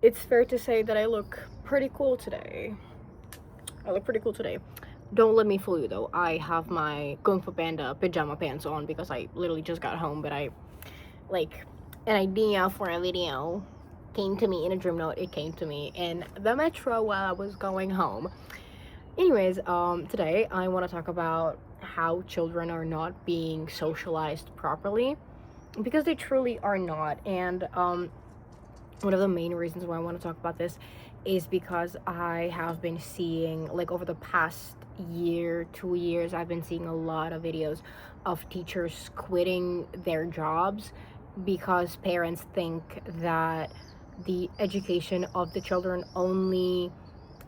It's fair to say that I look pretty cool today. Don't let me fool you though. I have my Kung Fu Panda pajama pants on because I literally just got home, but I like an idea for a video came to me in a dream note. It came to me in the metro while I was going home. Anyways, today I want to talk about how children are not being socialized properly because they truly are not. And one of the main reasons why I want to talk about this is because I have been seeing, like, over the past year, 2 years, I've been seeing a lot of videos of teachers quitting their jobs because parents think that the education of the children only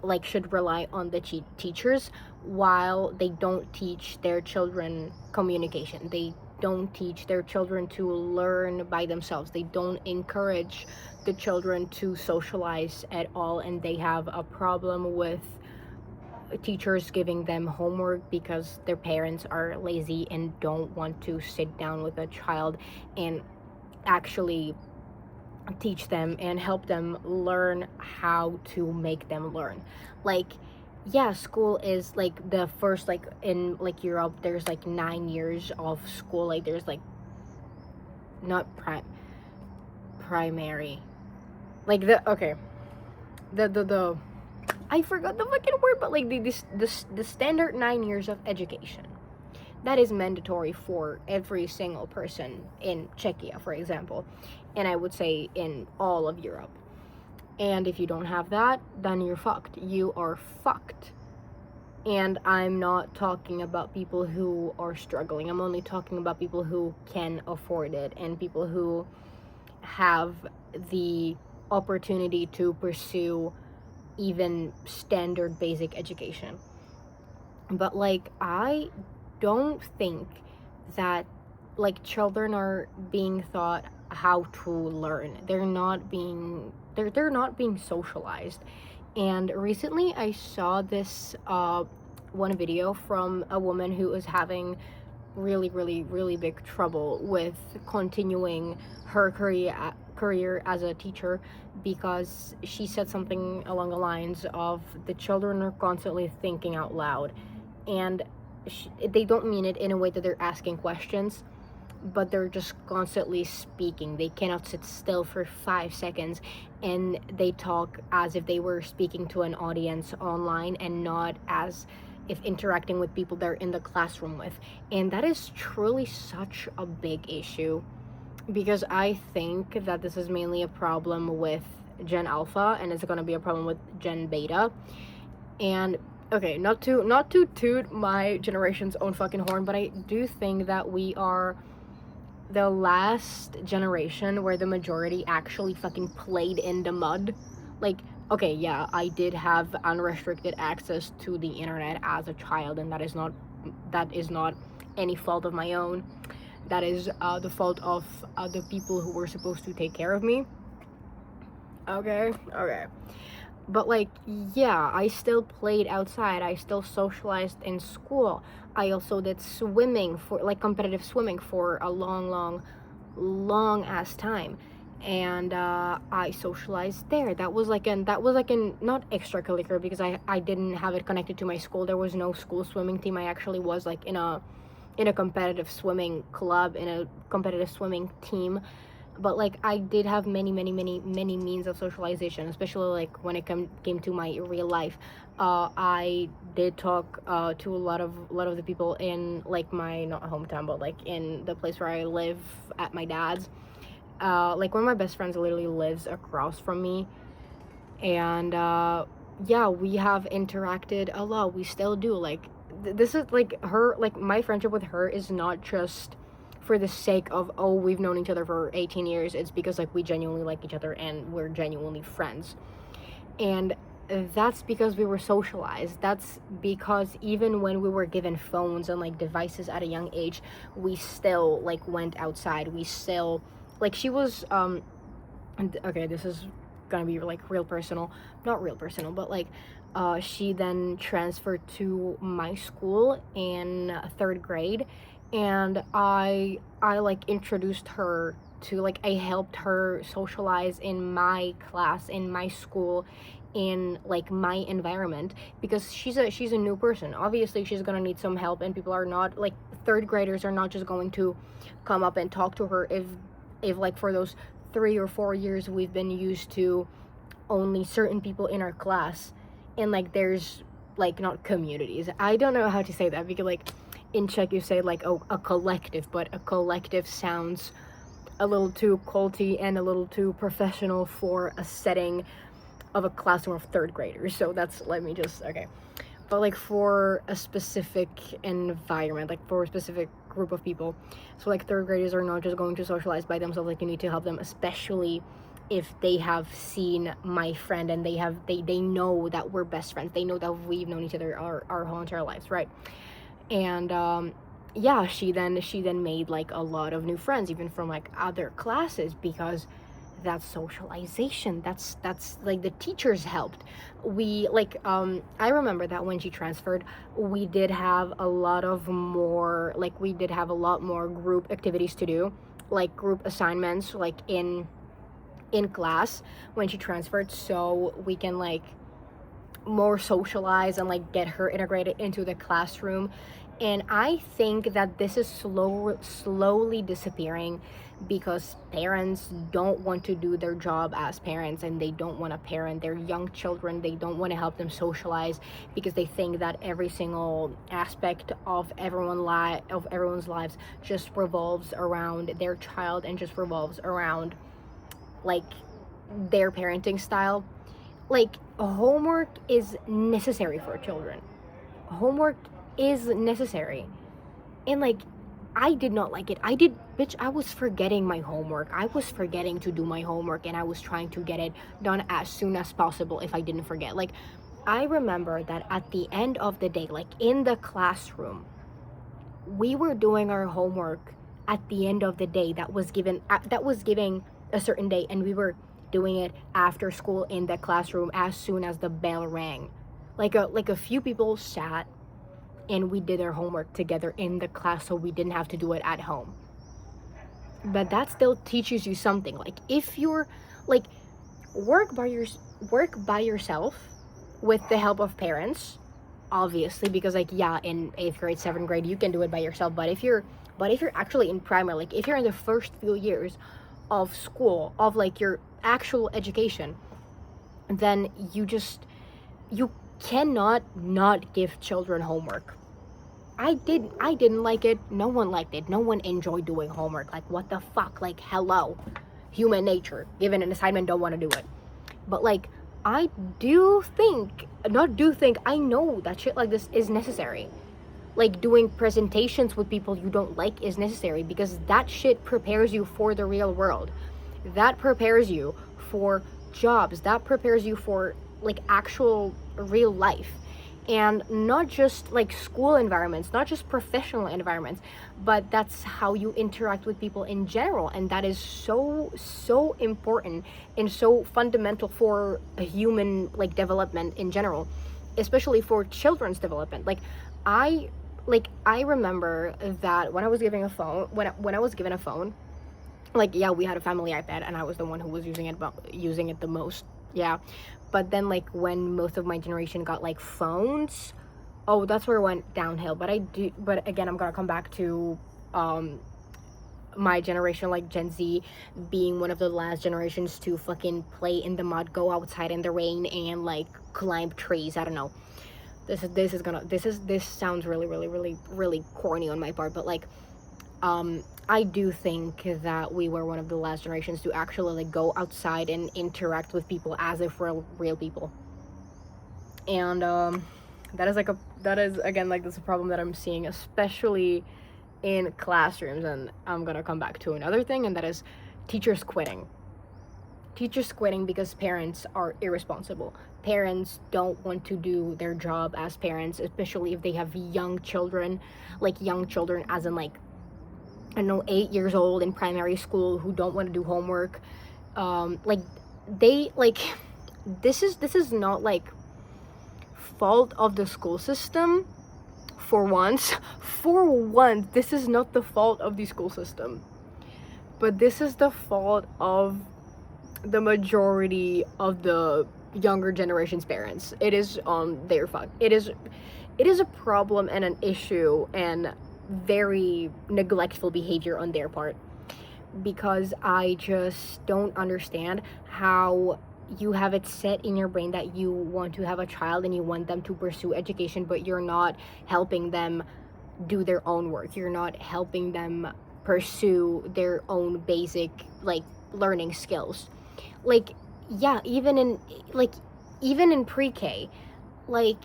like should rely on the teachers, while they don't teach their children communication. They don't teach their children to learn by themselves. They don't encourage the children to socialize at all, and they have a problem with teachers giving them homework because their parents are lazy and don't want to sit down with a child and actually teach them and help them learn how to make them learn. Like, yeah, school is like the first, like in like Europe, there's like 9 years of school. Like there's like not primary, like the okay, the I forgot the fucking word, but like the standard 9 years of education that is mandatory for every single person in Czechia, for example, and I would say in all of Europe. And if you don't have that, then you're fucked. You are fucked. And I'm not talking about people who are struggling. I'm only talking about people who can afford it and people who have the opportunity to pursue even standard basic education. But like, I don't think that like children are being taught how to learn. They're not being socialized. And recently I saw this one video from a woman who was having really big trouble with continuing her career as a teacher, because she said something along the lines of the children are constantly thinking out loud, and they don't mean it in a way that they're asking questions, but they're just constantly speaking. They cannot sit still for 5 seconds, and they talk as if they were speaking to an audience online and not as if interacting with people they're in the classroom with. And that is truly such a big issue, because I think that this is mainly a problem with Gen Alpha, and it's going to be a problem with Gen Beta. And okay, not to toot my generation's own fucking horn, but I do think that we are the last generation where the majority actually fucking played in the mud. Like, okay, yeah, I did have unrestricted access to the internet as a child, and that is not any fault of my own. That is the fault of the people who were supposed to take care of me. Okay. But like, yeah, I still played outside. I still socialized in school. I also did swimming, for like competitive swimming, for a long ass time. And I socialized there. That was like an not extracurricular, because I didn't have it connected to my school. There was no school swimming team. I actually was like in a competitive swimming club, in a competitive swimming team. But like, I did have many means of socialization, especially like when it came to my real life. I did talk to a lot of the people in like my, not hometown, but like in the place where I live at my dad's. Like, one of my best friends literally lives across from me, and yeah, we have interacted a lot. We still do. Like, this is like her, like my friendship with her is not just for the sake of, oh, we've known each other for 18 years. It's because like we genuinely like each other and we're genuinely friends. And that's because we were socialized. That's because even when we were given phones and like devices at a young age, we still like went outside. We still, like, she was okay, this is gonna be like real personal, not real personal, but like, she then transferred to my school in third grade, and I like introduced her to, like, I helped her socialize in my class, in my school, in, like, my environment, because she's a new person. Obviously she's gonna need some help, and people are not, like, third graders are not just going to come up and talk to her if like for those 3 or 4 years we've been used to only certain people in our class, and like there's like not communities, I don't know how to say that, because like in Czech you say like a collective, but a collective sounds a little too culty and a little too professional for a setting of a classroom of third graders. So that's, let me just, okay, but like for a specific environment, like for a specific group of people, so like third graders are not just going to socialize by themselves, like you need to help them, especially if they have seen my friend and they know that we're best friends, they know that we've known each other our whole entire lives, right? And yeah, she then made like a lot of new friends, even from like other classes, because that's socialization. That's like the teachers helped. We like I remember that when she transferred, we did have a lot more group activities to do, like group assignments, like in class when she transferred, so we can like more socialize and like get her integrated into the classroom. And I think that this is slowly disappearing, because parents don't want to do their job as parents, and they don't want to parent their young children. They don't want to help them socialize, because they think that every single aspect of everyone's lives just revolves around their child, and just revolves around like their parenting style. Like, homework is necessary for children. Homework is necessary. And like, I did not like it. I was forgetting my homework. I was forgetting to do my homework, and I was trying to get it done as soon as possible if I didn't forget. Like, I remember that at the end of the day, like in the classroom, we were doing our homework at the end of the day that was giving a certain day, and we were doing it after school in the classroom as soon as the bell rang. Like a few people sat and we did our homework together in the class, so we didn't have to do it at home. But that still teaches you something. Like, if you're like work by yourself with the help of parents, obviously, because like, yeah, in 8th grade, 7th grade you can do it by yourself, but if you're actually in primary, like if you're in the first few years of school, of like your actual education, then you cannot not give children homework. I didn't like it. No one liked it. No one enjoyed doing homework. Like, what the fuck? Like, hello, human nature. Given an assignment, don't want to do it. But like, I know that shit like this is necessary. Like, doing presentations with people you don't like is necessary, because that shit prepares you for the real world. That prepares you for jobs. That prepares you for like actual real life. And not just like school environments, not just professional environments, but that's how you interact with people in general. And that is so important and so fundamental for a human like development in general, especially for children's development. Like, I remember that when I was given a phone, when I was given a phone, like, yeah, we had a family iPad, and I was the one who was using it the most, yeah. But then like when most of my generation got like phones, oh, that's where it went downhill. But again, I'm gonna come back to my generation, like Gen Z, being one of the last generations to fucking play in the mud, go outside in the rain, and like climb trees. I don't know. This sounds really corny on my part, but like I do think that we were one of the last generations to actually like go outside and interact with people as if we're real people. And that is again like, this is a problem that I'm seeing, especially in classrooms. And I'm gonna come back to another thing, and that is teachers quitting because parents are irresponsible. Parents don't want to do their job as parents, especially if they have young children as in like, I don't know, 8 years old in primary school, who don't want to do homework. This is not like fault of the school system. For once, this is not the fault of the school system. but this is the fault of the majority of the younger generation's parents. It is their fault. It is a problem and an issue and very neglectful behavior on their part, because I just don't understand how you have it set in your brain that you want to have a child and you want them to pursue education, but you're not helping them do their own work. You're not helping them pursue their own basic like learning skills. Like, yeah, even in pre-K, like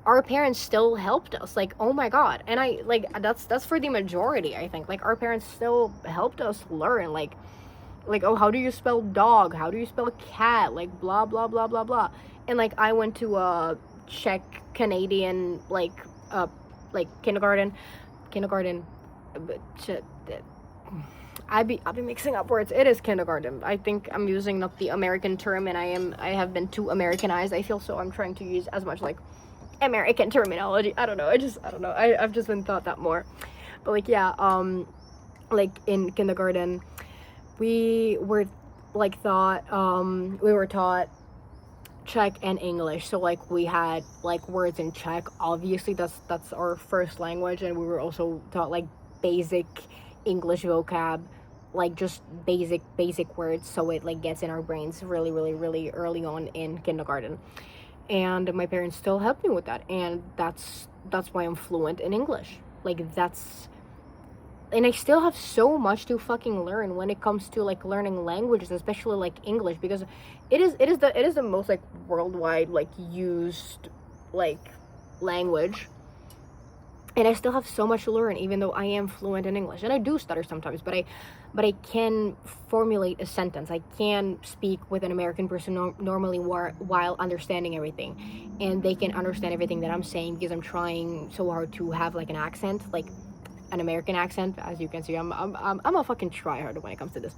our parents still helped us. Like, oh my god. And I like that's for the majority, I think. Like, our parents still helped us learn, like oh, how do you spell dog, how do you spell cat, like blah blah blah blah blah. And like I went to a Czech Canadian like kindergarten, but I'd be mixing up words. It is kindergarten. I think I'm using not the American term, and I have been too Americanized, I feel, so I'm trying to use as much like American terminology. I don't know. I've just been taught that more. But like, yeah, like in kindergarten, we were taught Czech and English. So like we had like words in Czech. Obviously, that's our first language, and we were also taught like basic English vocab, like just basic words, so it like gets in our brains really early on in kindergarten. And my parents still helped me with that, and that's why I'm fluent in English. Like, and I still have so much to fucking learn when it comes to like learning languages, especially like English, because it is the most like worldwide like used like language. And I still have so much to learn, even though I am fluent in English. And I do stutter sometimes, but I can formulate a sentence. I can speak with an American person normally while understanding everything. And they can understand everything that I'm saying, because I'm trying so hard to have like an accent, like an American accent. As you can see, I'm a fucking tryhard when it comes to this.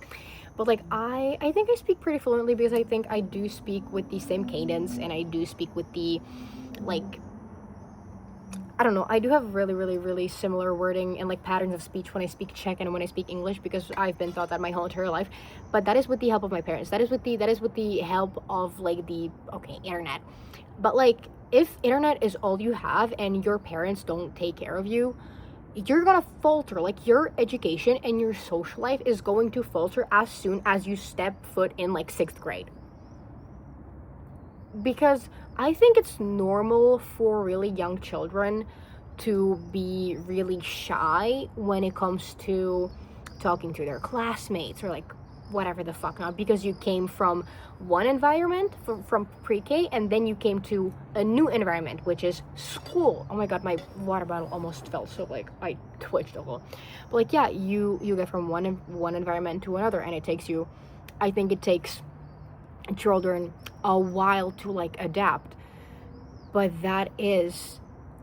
But like I think I speak pretty fluently, because I think I do speak with the same cadence, and I do speak with the like, I don't know, I do have really similar wording and like patterns of speech when I speak Czech and when I speak English, because I've been taught that my whole entire life. But that is with the help of my parents. That is with the help of like the internet. But like, if internet is all you have and your parents don't take care of you, you're gonna falter. Like, your education and your social life is going to falter as soon as you step foot in like 6th grade. Because I think it's normal for really young children to be really shy when it comes to talking to their classmates or like whatever the fuck not, because you came from one environment from pre-K, and then you came to a new environment, which is school. Oh my god, my water bottle almost fell, so like I twitched a little. But like, yeah, you get from one environment to another, and I think it takes children a while to like adapt. But that is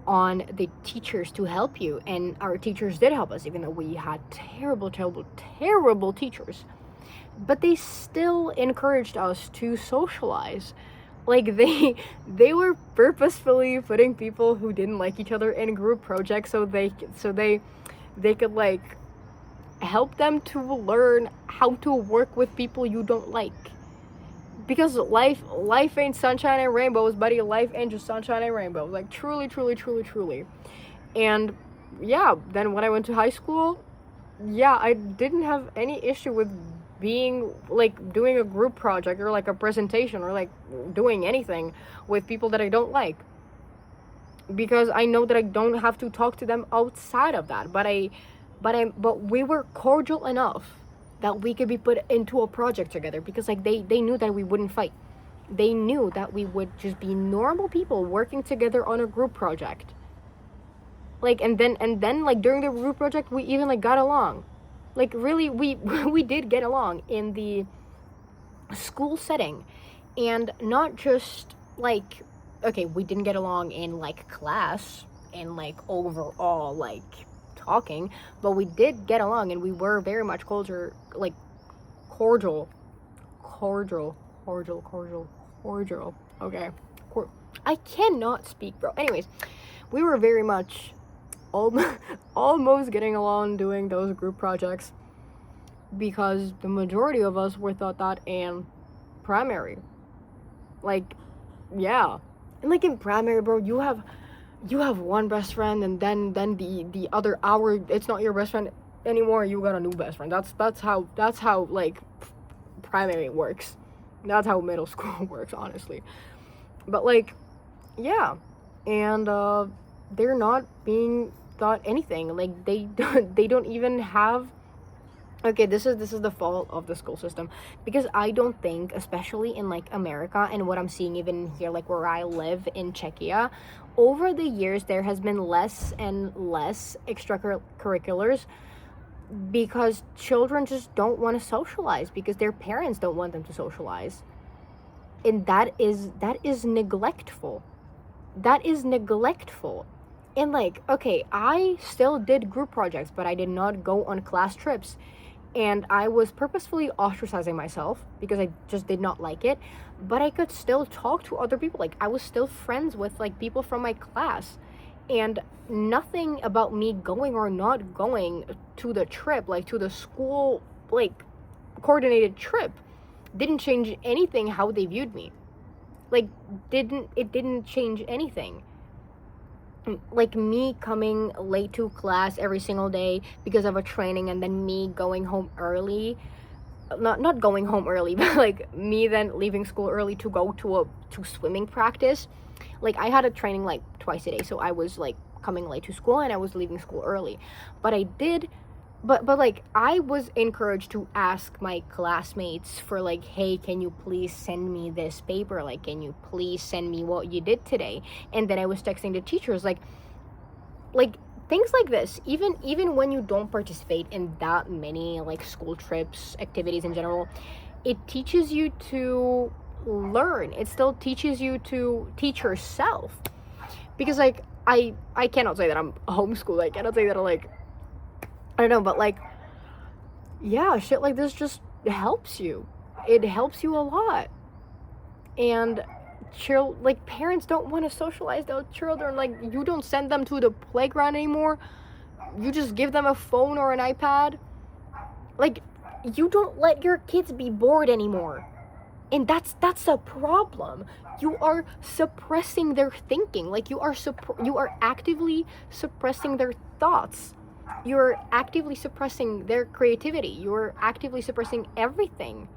on the teachers to help you, and our teachers did help us, even though we had terrible teachers. But they still encouraged us to socialize. Like, they were purposefully putting people who didn't like each other in group projects so they could like help them to learn how to work with people you don't like. Because life ain't sunshine and rainbows, buddy. Life ain't just sunshine and rainbows. Like, truly. And yeah, then when I went to high school, yeah, I didn't have any issue with being like doing a group project or like a presentation or like doing anything with people that I don't like, because I know that I don't have to talk to them outside of that. But we were cordial enough that we could be put into a project together, because like they knew that we wouldn't fight. They knew that we would just be normal people working together on a group project. Like, and then like during the group project, we even like got along. Like, really, we did get along in the school setting. And not just like, okay, we didn't get along in like class and like overall like talking, but we did get along, and we were very much cordial. Okay, I cannot speak, bro. Anyways, we were very much almost getting along doing those group projects. because the majority of us were taught that in primary. Like, yeah. And like in primary, bro, you have one best friend, and then the other hour it's not your best friend anymore, you got a new best friend. That's how like primary works. That's how middle school works, honestly. But like, yeah. And they're not being taught anything. Like they don't even have. Okay, this is the fault of the school system, because I don't think, especially in like America and what I'm seeing even here, like where I live in Czechia, over the years there has been less and less extracurriculars, because children just don't want to socialize because their parents don't want them to socialize, and that is neglectful. That is neglectful. And like, okay, I still did group projects, but I did not go on class trips. And I was purposefully ostracizing myself because I just did not like it. But I could still talk to other people. Like, I was still friends with like people from my class. And nothing about me going or not going to the trip, like to the school, like coordinated trip, didn't change anything how they viewed me. Like, it didn't change anything. Like me coming late to class every single day because of a training, and then me going home early, not going home early, but like me then leaving school early to go to swimming practice. Like, I had a training like twice a day, so I was like coming late to school and I was leaving school early. But I did but like I was encouraged to ask my classmates for like, hey, can you please send me this paper? Like, can you please send me what you did today? And then I was texting the teachers like things like this. Even when you don't participate in that many like school trips, activities in general, it teaches you to learn. It still teaches you to teach yourself. Because like I cannot say that I'm homeschooled. I cannot say that I don't know, but like, yeah, shit like this just helps you. It helps you a lot. And like parents don't want to socialize their children. Like, you don't send them to the playground anymore. You just give them a phone or an iPad. Like, you don't let your kids be bored anymore. And that's a problem. You are suppressing their thinking. Like, you are actively suppressing their thoughts. You're actively suppressing their creativity. You're actively suppressing everything.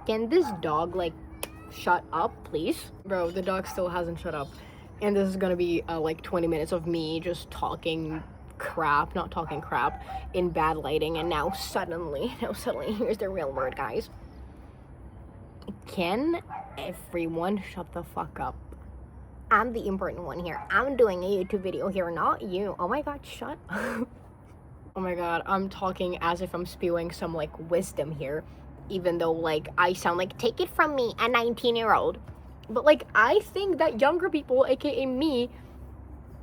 Can this dog like shut up, please? Bro, the dog still hasn't shut up. And this is gonna be like 20 minutes of me just talking crap, not talking crap, in bad lighting. And now suddenly, here's the real word, guys. Can everyone shut the fuck up? I'm the important one here. I'm doing a YouTube video here, not you. Oh my god, shut up. Oh my god, I'm talking as if I'm spewing some like wisdom here, even though like I sound like, take it from me, a 19-year-old. But like, I think that younger people, aka me,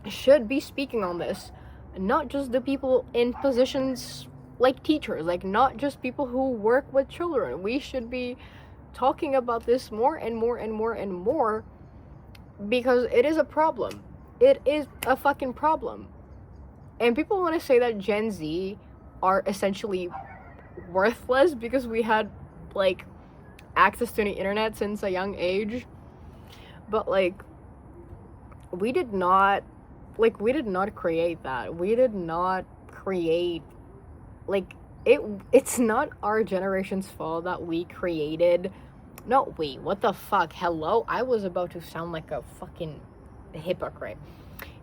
should be speaking on this. Not just the people in positions like teachers, like not just people who work with children. We should be talking about this more and more and more and more, because it is a problem. It is a fucking problem. And people want to say that Gen Z are essentially worthless because we had like access to the internet since a young age. But like, we did not create that. We did not create like it's not our generation's fault that we created. No, wait, what the fuck? Hello? I was about to sound like a fucking hypocrite.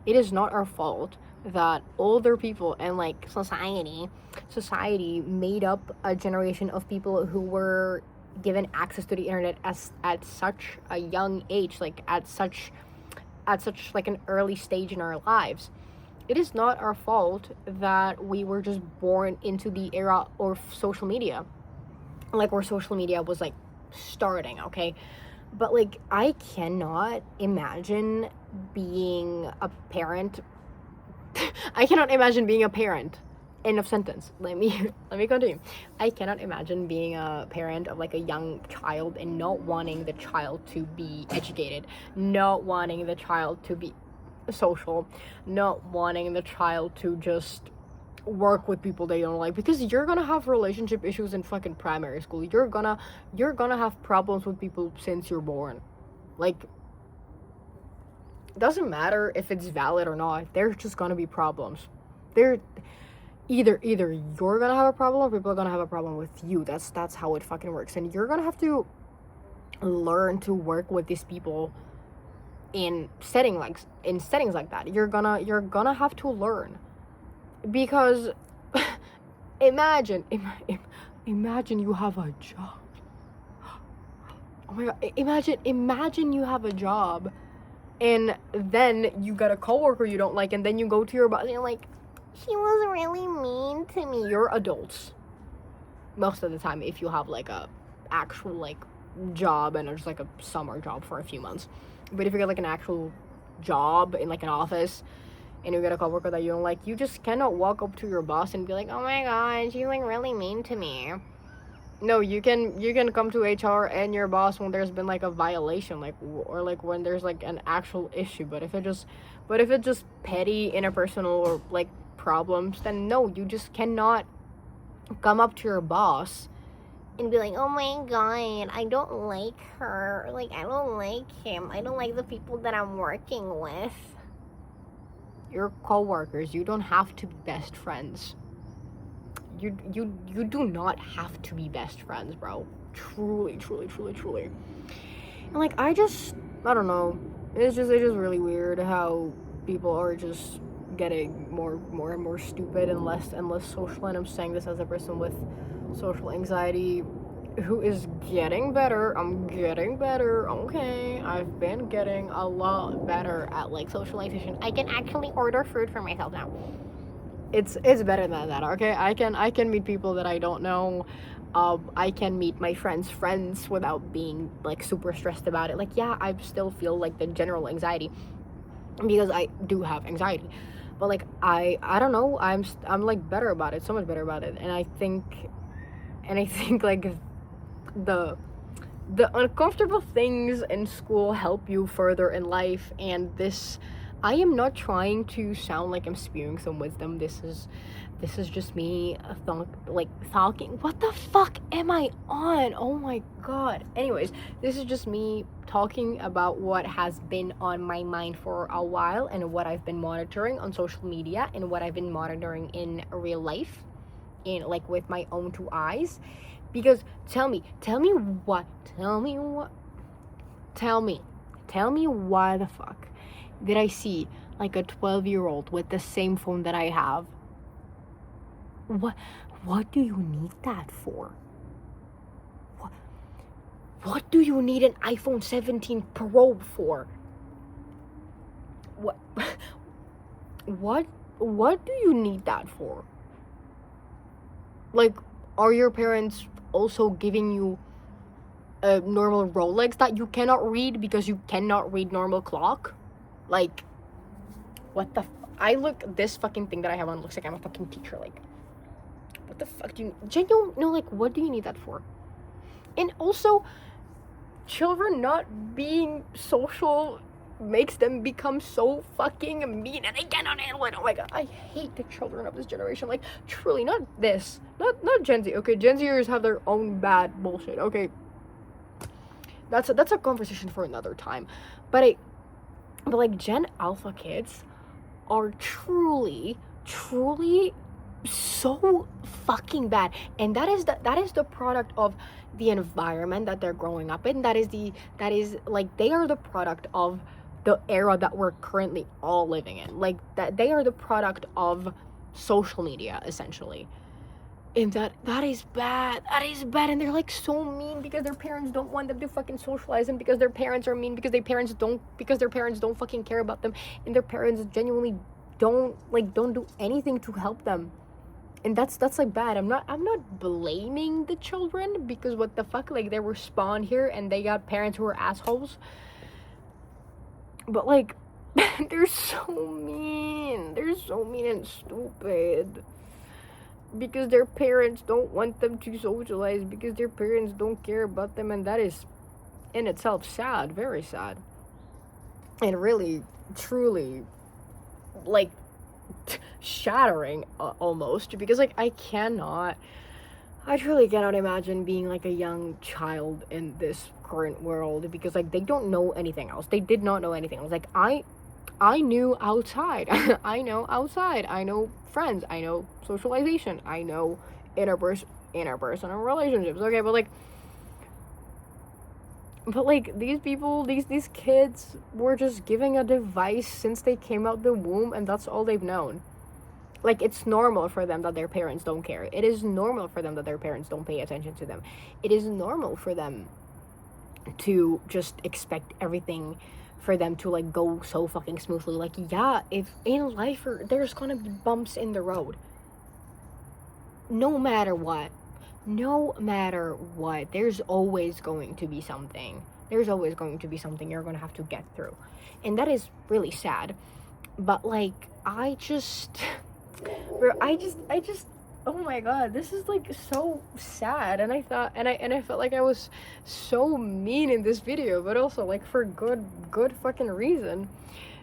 It is not our fault that older people and like society made up a generation of people who were given access to the internet at such a young age, like at such like an early stage in our lives. It is not our fault that we were just born into the era of social media, like where social media was like starting, okay? But like, I cannot imagine being a parent. I cannot imagine being a parent. End of sentence. Let me continue. I cannot imagine being a parent of like a young child and not wanting the child to be educated, not wanting the child to be social, not wanting the child to just work with people they don't like, because you're gonna have relationship issues in fucking primary school. You're gonna have problems with people since you're born. Like, doesn't matter if it's valid or not, there's just gonna be problems. There, either you're gonna have a problem or people are gonna have a problem with you. That's how it fucking works. And you're gonna have to learn to work with these people in settings like that. You're gonna have to learn, because imagine you have a job. Oh my god, imagine you have a job, and then you got a coworker you don't like, and then you go to your boss and you're like, she was really mean to me. You're adults most of the time if you have like a actual like job and it's like a summer job for a few months. But if you get like an actual job in like an office and you get a coworker that you don't like, you just cannot walk up to your boss and be like, oh my god, she's like really mean to me. No, you can come to HR and your boss when there's been like a violation, like, or like when there's like an actual issue. But if it's just petty interpersonal or like problems, then no, you just cannot come up to your boss and be like, oh my god, I don't like her, like I don't like him, I don't like the people that I'm working with. Your coworkers, you don't have to be best friends. You do not have to be best friends, bro. Truly. And like, I don't know. It's just really weird how people are just getting more and more stupid and less social. And I'm saying this as a person with social anxiety who is getting better. I'm getting better, okay? I've been getting a lot better at like socialization. I can actually order food for myself now. It's better than that, okay? I can meet people that I don't know. I can meet my friends without being like super stressed about it. Like, yeah, I still feel like the general anxiety because I do have anxiety, but like I don't know, I'm like better about it, so much better about it. And I think like the uncomfortable things in school help you further in life. And this, I am not trying to sound like I'm spewing some wisdom. This is just me talking. What the fuck am I on? Oh my god. Anyways, this is just me talking about what has been on my mind for a while and what I've been monitoring on social media and what I've been monitoring in real life, in like with my own two eyes. Because tell me why the fuck did I see like a 12-year-old with the same phone that I have? What do you need that for? What do you need an iPhone 17 Pro for? What do you need that for? Like, are your parents also giving you a normal Rolex that you cannot read because you cannot read normal clock? Like, what the this fucking thing that I have on looks like I'm a fucking teacher. Like, what the fuck do you genuine? No, like, what do you need that for? And also, children not being social makes them become so fucking mean and they cannot handle it. Oh my god, I hate the children of this generation. Like, truly, not Gen Z. Okay, Gen Zers have their own bad bullshit. Okay, that's a conversation for another time. But like Gen Alpha kids are truly so fucking bad, and that is the product of the environment that they're growing up in. That is like, they are the product of the era that we're currently all living in. Like, that they are the product of social media, essentially. And that is bad. And they're like so mean because their parents don't want them to fucking socialize, and because their parents are mean because their parents don't fucking care about them, and their parents genuinely don't do anything to help them. And that's like bad. I'm not blaming the children, because what the fuck, like, they were spawned here and they got parents who are assholes. But like, they're so mean and stupid because their parents don't want them to socialize, because their parents don't care about them. And that is in itself sad, very sad, and really truly like shattering almost, because like I truly cannot imagine being like a young child in this current world, because like they don't know anything else. They did not know anything else. Like I knew outside. I know outside. I know friends. I know socialization. I know interpersonal relationships. Okay, but like these people, these kids were just giving a device since they came out the womb, and that's all they've known. Like, it's normal for them that their parents don't care. It is normal for them that their parents don't pay attention to them. It is normal for them to just expect everything for them to like go so fucking smoothly. Like, yeah, if in life there's gonna be bumps in the road, no matter what, there's always going to be something you're gonna have to get through, and that is really sad. But like, I just oh my god, this is like so sad. And I thought, and I felt like I was so mean in this video, but also like for good fucking reason,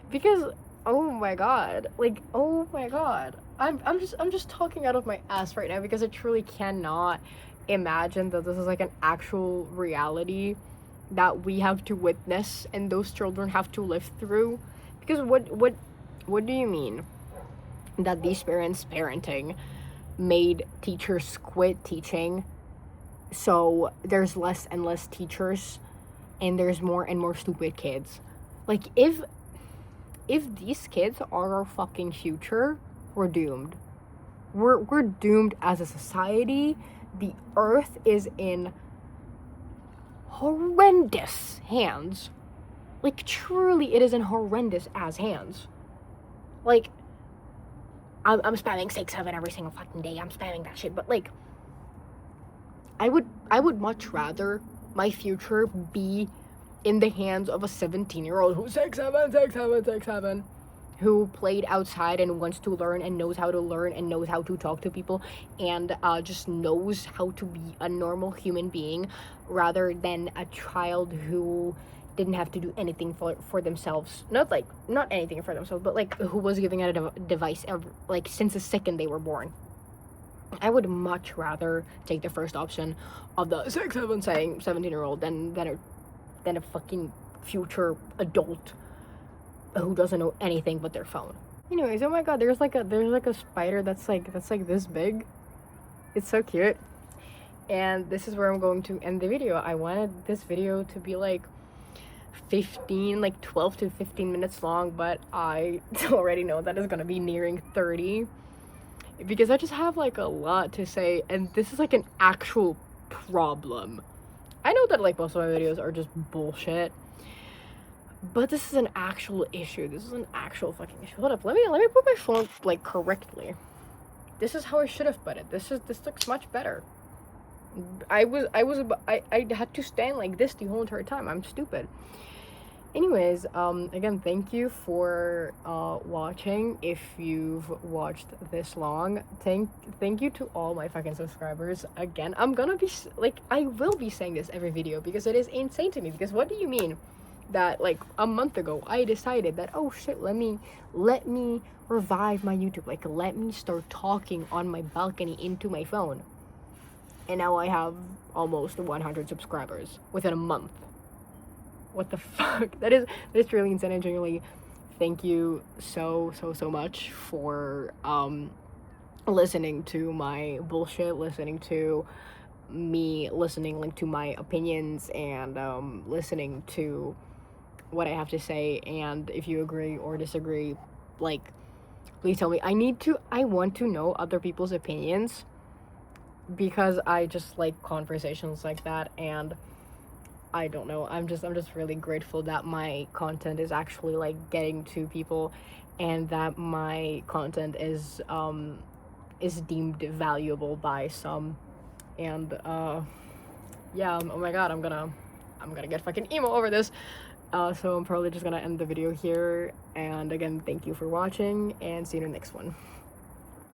because oh my god, I'm just talking out of my ass right now, because I truly cannot imagine that this is like an actual reality that we have to witness and those children have to live through. Because what do you mean that these parents parenting made teachers quit teaching, so there's less and less teachers and there's more and more stupid kids? Like, if these kids are our fucking future, we're doomed. We're doomed as a society. The earth is in horrendous hands. Like, truly, it is in horrendous ass hands. Like, I'm spamming 6-7 every single fucking day. I'm spamming that shit. But like, I would much rather my future be in the hands of a 17-year-old who's 6-7, who played outside and wants to learn and knows how to learn and knows how to talk to people and just knows how to be a normal human being, rather than a child who didn't have to do anything for themselves. Not anything for themselves, but like who was giving out a device like since the second they were born. I would much rather take the first option of the 6-7 saying 17-year-old than a fucking future adult who doesn't know anything but their phone. Anyways, oh my god, there's like a spider that's like this big. It's so cute. And this is where I'm going to end the video. I wanted this video to be like 12 to 15 minutes long, but I already know that it's gonna be nearing 30, because I just have like a lot to say, and this is like an actual problem. I know that like most of my videos are just bullshit, but this is an actual issue. This is an actual fucking issue. Hold up, let me put my phone like correctly. This is how I should have put it. This looks much better. I had to stand like this the whole entire time. I'm stupid. Anyways, again, thank you for watching. If you've watched this long, thank you to all my fucking subscribers. Again, I will be saying this every video, because it is insane to me. Because what do you mean that like a month ago I decided that, oh shit, let me revive my YouTube, like let me start talking on my balcony into my phone, and now I have almost 100 subscribers within a month. What the fuck? That is really insane. And genuinely, thank you so much for listening to my bullshit, listening to me, listening to my opinions, and listening to what I have to say. And if you agree or disagree, like, please tell me. I want to know other people's opinions, because I just like conversations like that. And I don't know, I'm just really grateful that my content is actually like getting to people, and that my content is deemed valuable by some. And yeah, oh my god, I'm gonna get fucking emo over this. So I'm probably just gonna end the video here. And again, thank you for watching, and see you in the next one.